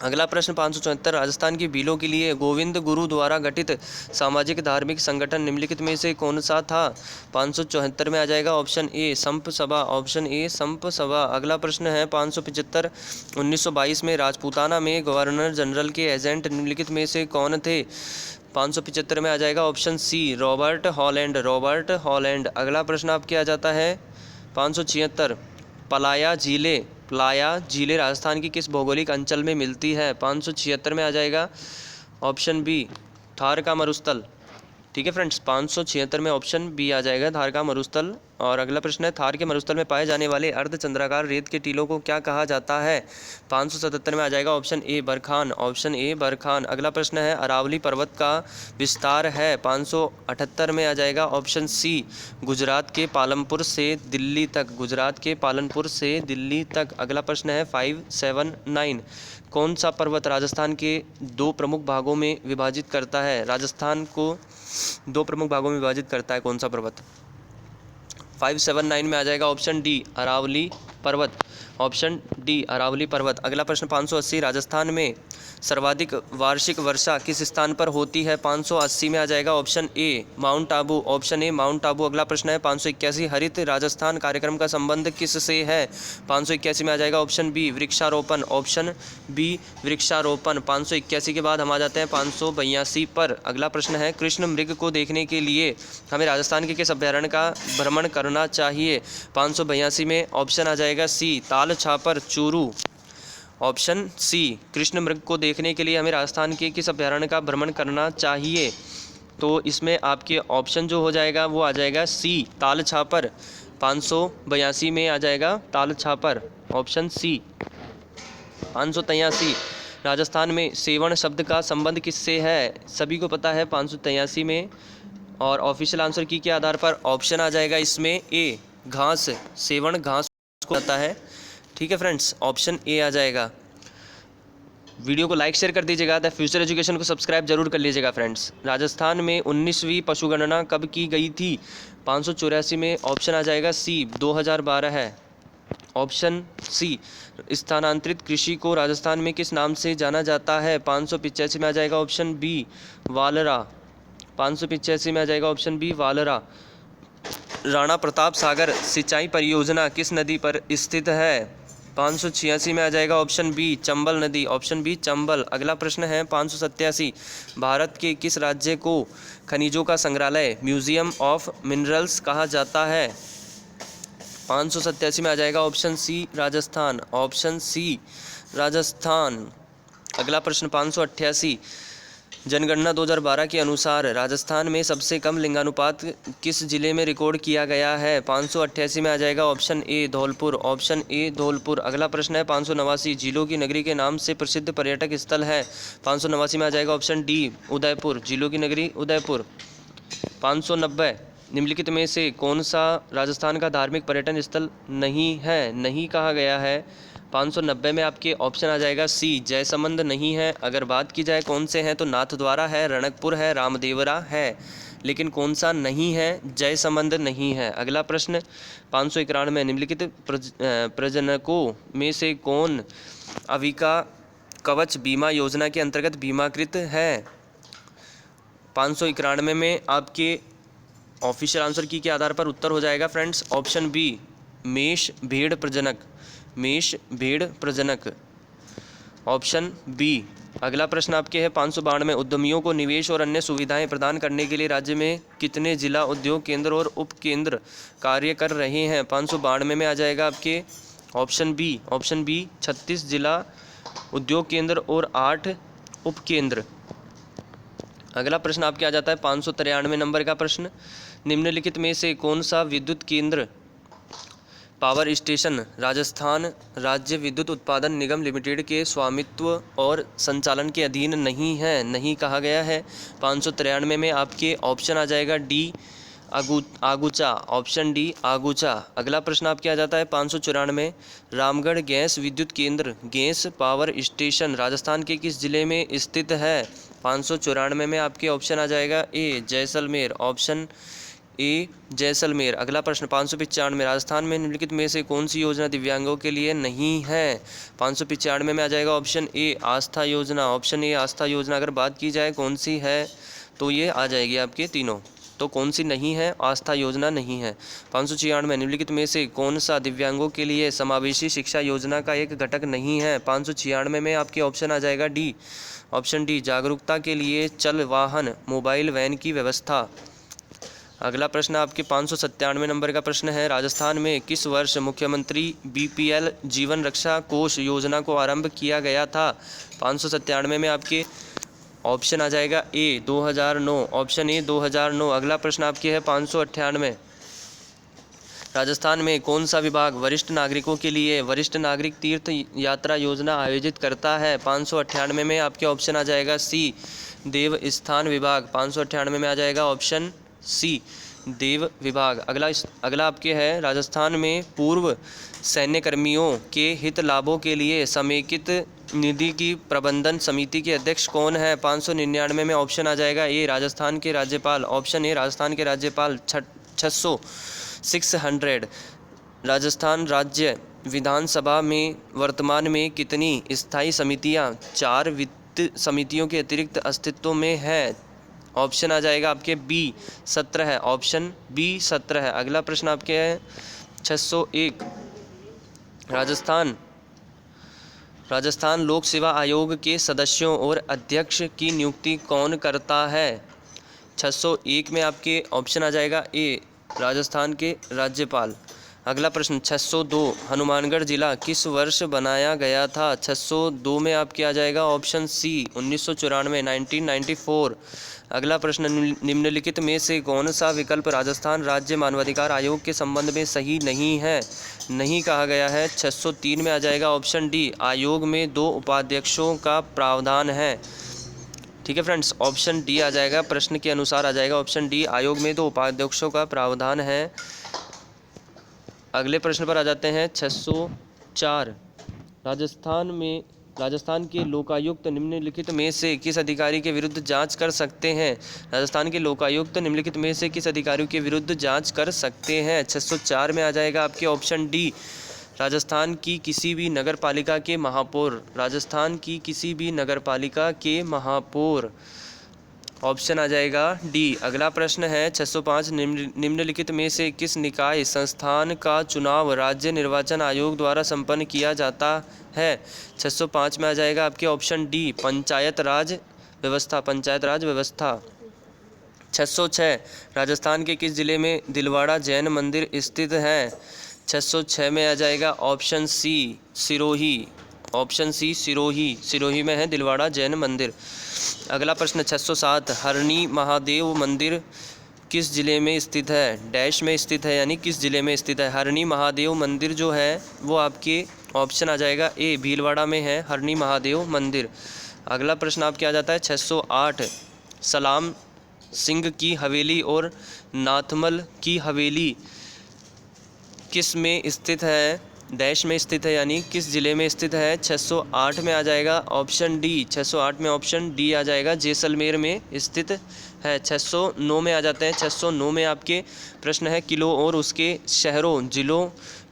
अगला प्रश्न 574 राजस्थान की भीलों के लिए गोविंद गुरु द्वारा गठित सामाजिक धार्मिक संगठन निम्नलिखित में से कौन सा था? 574 में आ जाएगा ऑप्शन ए संप सभा। ऑप्शन ए संप सभा। अगला प्रश्न है 575 1922 में राजपूताना में गवर्नर जनरल के एजेंट निम्नलिखित में से कौन थे? 575 में आ जाएगा ऑप्शन सी रॉबर्ट हॉलैंड। अगला प्रश्न आपके आ जाता है 576 प्लाया झीलें राजस्थान की किस भौगोलिक अंचल में मिलती है? 576 में आ जाएगा ऑप्शन बी थार का मरुस्थल। ठीक है फ्रेंड्स, 576 में ऑप्शन बी आ जाएगा थार का मरुस्थल। और अगला प्रश्न है थार के मरुस्थल में पाए जाने वाले अर्धचंद्राकार रेत के टीलों को क्या कहा जाता है? 577 में आ जाएगा ऑप्शन ए बरखान। अगला प्रश्न है अरावली पर्वत का विस्तार है? 578 में आ जाएगा ऑप्शन सी गुजरात के पालनपुर से दिल्ली तक। अगला प्रश्न है 579 कौन सा पर्वत राजस्थान के दो प्रमुख भागों में विभाजित करता है? राजस्थान को दो प्रमुख भागों में विभाजित करता है कौन सा पर्वत? 579 में आ जाएगा ऑप्शन डी अरावली पर्वत। अगला प्रश्न 580 राजस्थान में सर्वाधिक वार्षिक वर्षा किस स्थान पर होती है? 580 में आ जाएगा ऑप्शन ए माउंट आबू। अगला प्रश्न है 581 हरित राजस्थान कार्यक्रम का संबंध किस से है? 581 में आ जाएगा ऑप्शन बी वृक्षारोपण। 581 के बाद हम आ जाते हैं 582 पर। अगला प्रश्न है कृष्ण मृग को देखने के लिए हमें राजस्थान के किस अभ्यारण्य का भ्रमण करना चाहिए? 582 में ऑप्शन आ जाएगा सी ताल छापर चूरू। ऑप्शन सी कृष्ण मृग को देखने के लिए हमें राजस्थान के किस अभ्यारण्य का भ्रमण करना चाहिए? तो इसमें आपके ऑप्शन जो हो जाएगा वो आ जाएगा सी ताल छापर। 582 में आ जाएगा ताल छापर ऑप्शन सी। 583 राजस्थान में सेवण शब्द का संबंध किससे है? सभी को पता है 583 में। और ऑफिशियल आंसर की के आधार पर ऑप्शन आ जाएगा इसमें ए घास। सेवण घास को आता है। ठीक है फ्रेंड्स, ऑप्शन ए आ जाएगा। वीडियो को लाइक शेयर कर दीजिएगा। द फ्यूचर एजुकेशन को सब्सक्राइब जरूर कर लीजिएगा फ्रेंड्स। राजस्थान में 19वीं पशुगणना कब की गई थी? 584 में ऑप्शन आ जाएगा सी 2012 है। ऑप्शन सी स्थानांतरित कृषि को राजस्थान में किस नाम से जाना जाता है? 585 में आ जाएगा ऑप्शन बी वालरा। 585 में आ जाएगा ऑप्शन बी वालरा। राणा प्रताप सागर सिंचाई परियोजना किस नदी पर स्थित है? 586 में आ जाएगा ऑप्शन बी चंबल नदी। Option B Chambal. अगला प्रश्न है 587 भारत के किस राज्य को खनिजों का संग्रहालय म्यूजियम ऑफ मिनरल्स कहा जाता है? 587 में आ जाएगा option C Rajasthan. Option C Rajasthan. अगला प्रश्न 588 जनगणना 2012 के अनुसार राजस्थान में सबसे कम लिंगानुपात किस जिले में रिकॉर्ड किया गया है? 588 में आ जाएगा option A Dholpur, option A Dholpur. अगला प्रश्न है 589 जिलों की नगरी के नाम से प्रसिद्ध पर्यटक स्थल है? 589 में आ जाएगा ऑप्शन डी उदयपुर, जिलों की नगरी उदयपुर। 590 निम्नलिखित में से कौन सा राजस्थान का धार्मिक पर्यटन स्थल नहीं है? नहीं कहा गया है। 590 में आपके ऑप्शन आ जाएगा सी जयसमंद नहीं है। अगर बात की जाए कौन से हैं तो नाथद्वारा है, रणकपुर है, रामदेवरा है, लेकिन कौन सा नहीं है? जयसमंद नहीं है। अगला प्रश्न 591 निम्नलिखित प्रजनकों में से कौन अविका कवच बीमा योजना के अंतर्गत बीमाकृत है? 591 में आपके ऑफिशियल आंसर की के आधार पर उत्तर हो जाएगा फ्रेंड्स ऑप्शन बी मेष भेड़ प्रजनक, मेष भेड़ प्रजनक, ऑप्शन बी। अगला प्रश्न आपके है 592 उद्यमियों को निवेश और अन्य सुविधाएं प्रदान करने के लिए राज्य में कितने जिला उद्योग केंद्र और उप केंद्र कार्य कर रहे हैं? 592 में आ जाएगा आपके ऑप्शन बी, ऑप्शन बी 36 जिला उद्योग केंद्र और 8 उप केंद्र। अगला प्रश्न आपके आ जाता है 593 नंबर का प्रश्न, निम्नलिखित में से कौन सा विद्युत केंद्र पावर स्टेशन राजस्थान राज्य विद्युत उत्पादन निगम लिमिटेड के स्वामित्व और संचालन के अधीन नहीं है? नहीं कहा गया है। 593 में आपके ऑप्शन आ जाएगा D Agucha, option D Agucha. अगला प्रश्न आपके आ जाता है 594 रामगढ़ गैस विद्युत केंद्र गैस पावर स्टेशन राजस्थान के किस जिले में स्थित है? 594 में आपके ऑप्शन आ जाएगा ए जैसलमेर, ऑप्शन ए जैसलमेर। अगला प्रश्न 595 राजस्थान में निम्नलिखित में से कौन सी योजना दिव्यांगों के लिए नहीं है? 595 में आ जाएगा ऑप्शन ए आस्था योजना, ऑप्शन ए आस्था योजना। अगर बात की जाए कौन सी है तो ये आ जाएगी आपके तीनों, तो कौन सी नहीं है? आस्था योजना नहीं है। 596 निम्नलिखित में से कौन सा दिव्यांगों के लिए समावेशी शिक्षा योजना का एक घटक नहीं है? 596 में आपके ऑप्शन आ जाएगा डी, ऑप्शन डी जागरूकता के लिए चल वाहन मोबाइल वैन की व्यवस्था। अगला प्रश्न आपके 597 नंबर का प्रश्न है राजस्थान में किस वर्ष मुख्यमंत्री बीपीएल जीवन रक्षा कोष योजना को आरंभ किया गया था? 597 में आपके ऑप्शन आ जाएगा ए 2009, ऑप्शन ए 2009। अगला प्रश्न आपके है 598 राजस्थान में कौन सा विभाग वरिष्ठ नागरिकों के लिए वरिष्ठ नागरिक तीर्थ यात्रा योजना आयोजित करता है? 598 में आपके ऑप्शन आ जाएगा सी देव स्थान विभाग, 598 में आ जाएगा ऑप्शन सी देव विभाग। अगला आपके है राजस्थान में पूर्व सैन्य कर्मियों के हित लाभों के लिए समेकित निधि की प्रबंधन समिति के अध्यक्ष कौन है? 599 में ऑप्शन आ जाएगा ए राजस्थान के राज्यपाल, ऑप्शन ए राजस्थान के राज्यपाल। 600 राजस्थान राज्य विधानसभा में वर्तमान में कितनी स्थायी समितियां 4 वित्त समितियों के अतिरिक्त अस्तित्व में है? ऑप्शन आ जाएगा आपके बी 17 है, ऑप्शन बी 17 है। अगला प्रश्न आपके है 601 राजस्थान लोक सेवा आयोग के सदस्यों और अध्यक्ष की नियुक्ति कौन करता है? 601 में आपके ऑप्शन आ जाएगा ए राजस्थान के राज्यपाल। अगला प्रश्न 602 हनुमानगढ़ जिला किस वर्ष बनाया गया था? 602 में आपके आ जाएगा ऑप्शन सी 1994 1994। अगला प्रश्न निम्नलिखित में से कौन सा विकल्प राजस्थान राज्य मानवाधिकार आयोग के संबंध में सही नहीं है? नहीं कहा गया है। 603 में आ जाएगा ऑप्शन डी आयोग में 2 उपाध्यक्षों का प्रावधान है। ठीक है फ्रेंड्स, ऑप्शन डी आ जाएगा, प्रश्न के अनुसार आ जाएगा ऑप्शन डी आयोग में 2 उपाध्यक्षों का प्रावधान है। अगले प्रश्न पर आ जाते हैं 604 राजस्थान के लोकायुक्त निम्नलिखित में से किस अधिकारी के विरुद्ध जांच कर सकते हैं? राजस्थान के लोकायुक्त निम्नलिखित में से किस अधिकारी के विरुद्ध जांच कर सकते हैं? 604 में आ जाएगा आपके ऑप्शन डी राजस्थान की किसी भी नगर पालिका के महापौर, राजस्थान की किसी भी नगर पालिका के महापौर, ऑप्शन आ जाएगा डी। अगला प्रश्न है 605 निम्नलिखित में से किस निकाय संस्थान का चुनाव राज्य निर्वाचन आयोग द्वारा संपन्न किया जाता है? 605 में आ जाएगा आपके ऑप्शन डी पंचायत राज व्यवस्था, पंचायत राज व्यवस्था। 606 राजस्थान के किस जिले में दिलवाड़ा जैन मंदिर स्थित है? 606 में आ जाएगा option C Sirohi, option C Sirohi, Sirohi में है दिलवाड़ा जैन मंदिर। अगला प्रश्न 607, हरणी महादेव मंदिर किस जिले में स्थित है? डैश में स्थित है, यानी किस जिले में स्थित है। हरणी महादेव मंदिर जो है वो आपके ऑप्शन आ जाएगा ए, भीलवाड़ा में है हरणी महादेव मंदिर। अगला प्रश्न आपके आ जाता है 608, सलाम सिंह की हवेली और नाथमल की हवेली किस में स्थित है? डैश में स्थित है, यानी किस ज़िले में स्थित है। 608 में आ जाएगा ऑप्शन डी, 608 में ऑप्शन डी आ जाएगा, जैसलमेर में स्थित है। 609 में आ जाते हैं। 609 में आपके प्रश्न है किलों और उसके शहरों जिलों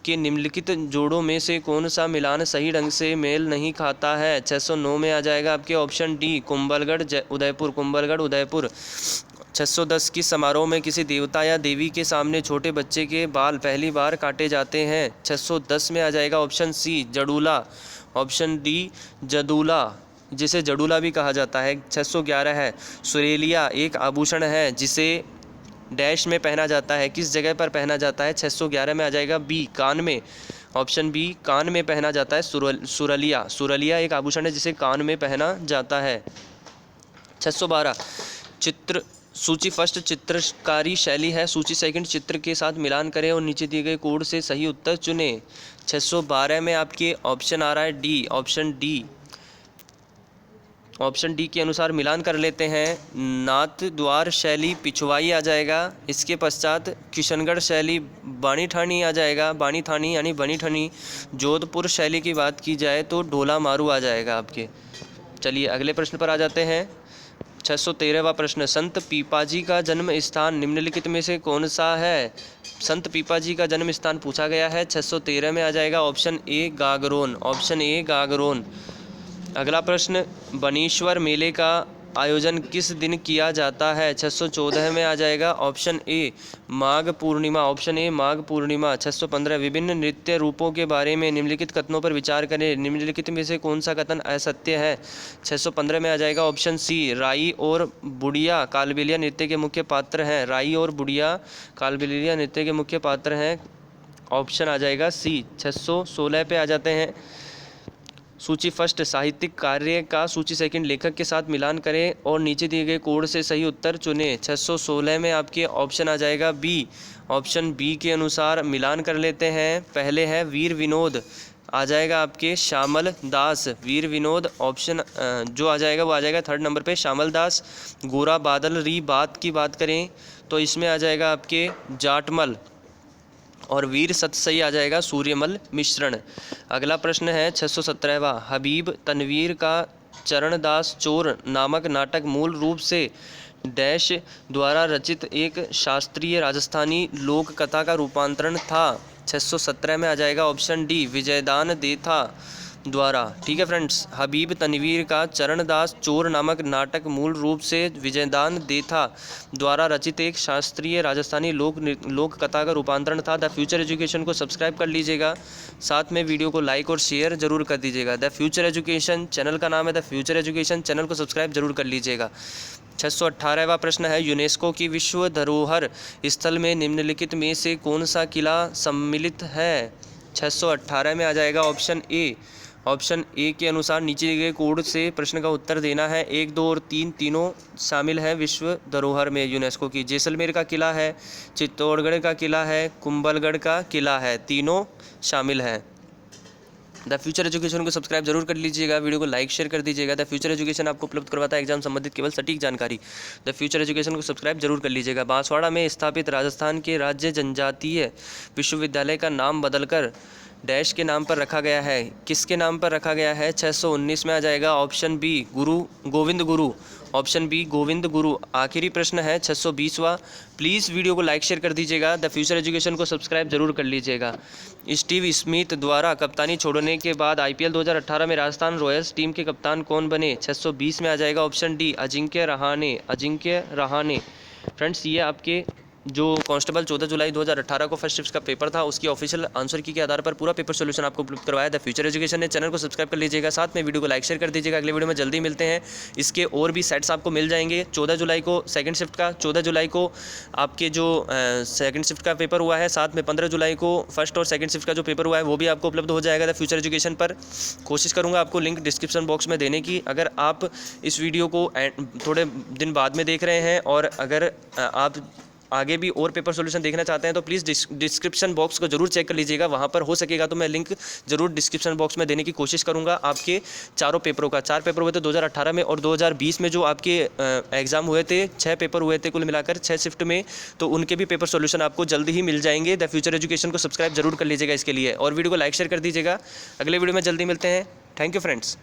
के निम्नलिखित जोड़ों में से कौन सा मिलान सही ढंग से मेल नहीं खाता है। 609 में आ जाएगा आपके ऑप्शन डी, कुंभलगढ़ उदयपुर, कुंभलगढ़ उदयपुर। 610, किस समारोह में किसी देवता या देवी के सामने छोटे बच्चे के बाल पहली बार काटे जाते हैं। 610 में आ जाएगा ऑप्शन सी, जड़ूला, ऑप्शन डी जदूला, जिसे जड़ूला भी कहा जाता है। 611 है, सुरेलिया एक आभूषण है जिसे डैश में पहना जाता है, किस जगह पर पहना जाता है। 611 में आ जाएगा बी, कान में, ऑप्शन बी कान में पहना जाता है। सुरलिया, सुरलिया एक आभूषण है जिसे कान में पहना जाता है। 612, चित्र सूची फर्स्ट चित्रकारी शैली है, सूची सेकंड चित्र के साथ मिलान करें और नीचे दिए गए कोड से सही उत्तर चुनें। 612 में आपके ऑप्शन आ रहा है D, option D, option D के अनुसार मिलान कर लेते हैं। नाथ द्वार शैली पिछवाई आ जाएगा, इसके पश्चात किशनगढ़ शैली बानी ठानी आ जाएगा, बानी थानी यानी बनी ठनी। जोधपुर शैली की बात की जाए तो ढोला मारू आ जाएगा आपके। चलिए अगले प्रश्न पर आ जाते हैं। 613वां प्रश्न, संत पीपाजी का जन्म स्थान निम्नलिखित में से कौन सा है। संत पीपाजी का जन्म स्थान पूछा गया है। 613 में आ जाएगा option A Gagron, option A Gagron. अगला प्रश्न, बनीश्वर मेले का आयोजन किस दिन किया जाता है। 614 में आ जाएगा option A Magh Purnima, option A Magh Purnima. 615, विभिन्न नृत्य रूपों के बारे में निम्नलिखित कथनों पर विचार करें, निम्नलिखित में से कौन सा कथन असत्य है। 615 में आ जाएगा ऑप्शन सी, राई और बुढ़िया कालबेलिया नृत्य के मुख्य पात्र हैं, राई और बुढ़िया कालबेलिया नृत्य के मुख्य पात्र हैं, ऑप्शन आ जाएगा सी। 616 पे आ जाते हैं। सूची फर्स्ट साहित्यिक कार्य का सूची सेकंड लेखक के साथ मिलान करें और नीचे दिए गए कोड से सही उत्तर चुनें। 616 में आपके ऑप्शन आ जाएगा बी, ऑप्शन बी के अनुसार मिलान कर लेते हैं। पहले है वीर विनोद, आ जाएगा आपके श्यामल दास, वीर विनोद ऑप्शन जो आ जाएगा वो आ जाएगा थर्ड नंबर पे श्यामल दास। गोरा बादल री बात की बात करें तो इसमें आ जाएगा आपके जाटमल, और वीर सतसई आ जाएगा सूर्यमल मिश्रण। अगला प्रश्न है 617वां, हबीब तनवीर का चरणदास चोर नामक नाटक मूल रूप से डैश द्वारा रचित एक शास्त्रीय राजस्थानी लोक कथा का रूपांतरण था। 617 में आ जाएगा ऑप्शन डी विजयदान देथा द्वारा। ठीक है फ्रेंड्स, हबीब तनवीर का चरणदास चोर नामक नाटक मूल रूप से विजयदान देथा द्वारा रचित एक शास्त्रीय राजस्थानी लोक कथा का रूपांतरण था। द फ्यूचर एजुकेशन को सब्सक्राइब कर लीजिएगा, साथ में वीडियो को लाइक और शेयर जरूर कर दीजिएगा। द फ्यूचर एजुकेशन चैनल का नाम है द फ्यूचर एजुकेशन, चैनल को सब्सक्राइब जरूर कर लीजिएगा। 618वां प्रश्न है, यूनेस्को की विश्व धरोहर स्थल में निम्नलिखित में से कौन सा किला सम्मिलित है। 618 में आ जाएगा ऑप्शन ए, ऑप्शन ए के अनुसार नीचे दिए गए कोड से प्रश्न का उत्तर देना है। 1, 2 और 3 तीनों शामिल है विश्व धरोहर में यूनेस्को की। जैसलमेर का किला है, चित्तौड़गढ़ का किला है, कुंभलगढ़ का किला है, तीनों शामिल है। द फ्यूचर एजुकेशन को सब्सक्राइब जरूर कर लीजिएगा, वीडियो को लाइक शेयर कर दीजिएगा। द फ्यूचर एजुकेशन आपको उपलब्ध करवाता है एग्जाम संबंधित केवल सटीक जानकारी। द फ्यूचर एजुकेशन को सब्सक्राइब जरूर कर लीजिएगा। बांसवाड़ा में स्थापित राजस्थान के राज्य जनजातीय विश्वविद्यालय का नाम बदलकर डैश के नाम पर रखा गया है, किसके नाम पर रखा गया है। 619 में आ जाएगा option B Govind Guru, option B Govind Guru. आखिरी प्रश्न है 620वां, प्लीज़ वीडियो को लाइक शेयर कर दीजिएगा। द फ्यूचर एजुकेशन को सब्सक्राइब जरूर कर लीजिएगा। स्टीव स्मिथ द्वारा कप्तानी छोड़ने के बाद IPL 2018 में राजस्थान रॉयल्स टीम के कप्तान कौन बने। 620 में आ जाएगा option D Ajinkya Rahane, Ajinkya Rahane. Friends ये आपके जो कांस्टेबल 14 जुलाई 2018 को फर्स्ट शिफ्ट का पेपर था उसकी ऑफिशियल आंसर की के आधार पर पूरा पेपर सोल्यूशन आपको उपलब्ध करवाया द फ्यूचर एजुकेशन ने। चैनल को सब्सक्राइब कर लीजिएगा, साथ में वीडियो को लाइक शेयर कर दीजिएगा। अगले वीडियो में जल्दी मिलते हैं। इसके और भी सेट्स आपको मिल जाएंगे। 14 जुलाई को सेकंड शिफ्ट का, 14 जुलाई को आपके जो सेकंड शिफ्ट का पेपर हुआ है, साथ में 15 जुलाई को फर्स्ट और सेकंड शिफ्ट का जो पेपर हुआ है वो भी आपको उपलब्ध हो जाएगा द फ्यूचर एजुकेशन पर। कोशिश करूँगा आपको लिंक डिस्क्रिप्शन बॉक्स में देने की। अगर आप इस वीडियो को थोड़े दिन बाद में देख रहे हैं और अगर आप आगे भी और पेपर सॉल्यूशन देखना चाहते हैं तो प्लीज़ डिस्क्रिप्शन बॉक्स को जरूर चेक कर लीजिएगा। वहाँ पर हो सकेगा तो मैं लिंक जरूर डिस्क्रिप्शन बॉक्स में देने की कोशिश करूँगा। आपके चारों पेपरों का 4 पेपर हुए थे 2018 में और 2020 में जो आपके एग्ज़ाम हुए थे 6 पेपर हुए थे कुल मिलाकर 6 शिफ्ट में, तो उनके भी पेपर सॉल्यूशन आपको जल्दी ही मिल जाएंगे। द फ्यूचर एजुकेशन को सब्सक्राइब जरूर कर लीजिएगा इसके लिए और वीडियो को लाइक शेयर कर दीजिएगा। अगले वीडियो में जल्दी मिलते हैं। Thank you friends.